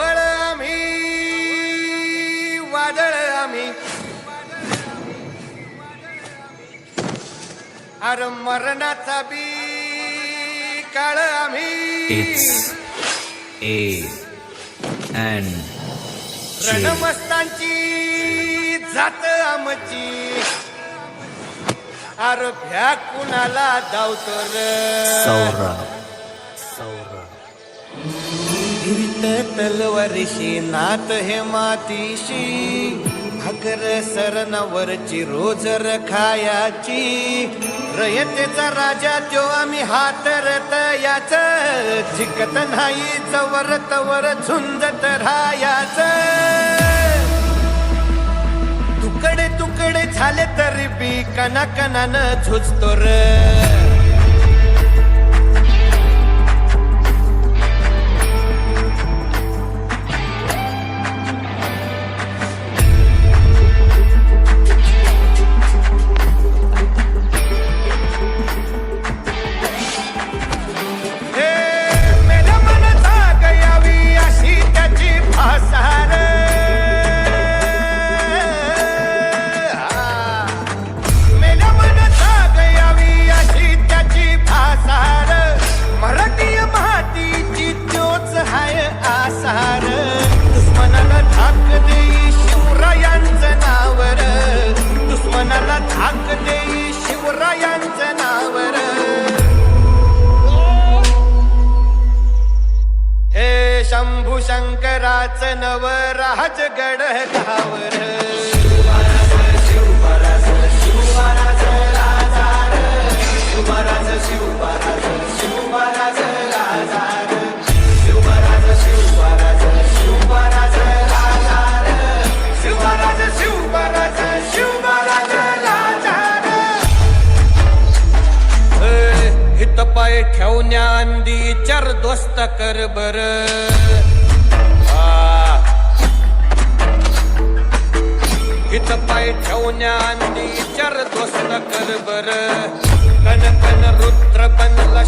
ढवळ आम्ही वादळ आम्ही अरे मरणाचा बी काळ आम्ही It's A and J. रणमस्तांची जात आमची अरे भ्या कुणाला धावतो सौरभ हिरित तलवारीशी नात हे मातीशी भाकर सरणावरची रोज खायाची रयतेचा राजा त्यो आम्ही हातरत याच झिकत नाही जवर तवर झुंजत राहायाच तुकडे तुकडे झाले तरी बी कणाकणानं झुजतो र दुश्मनाला धाक देई शिवरायांचं नावर दुश्मनाला धाक देई शिवरायांचं नावर हे शंभू शंकराचं नव राजगड गावर पाय ठेवण्या अंदी चर दोस्त कर बर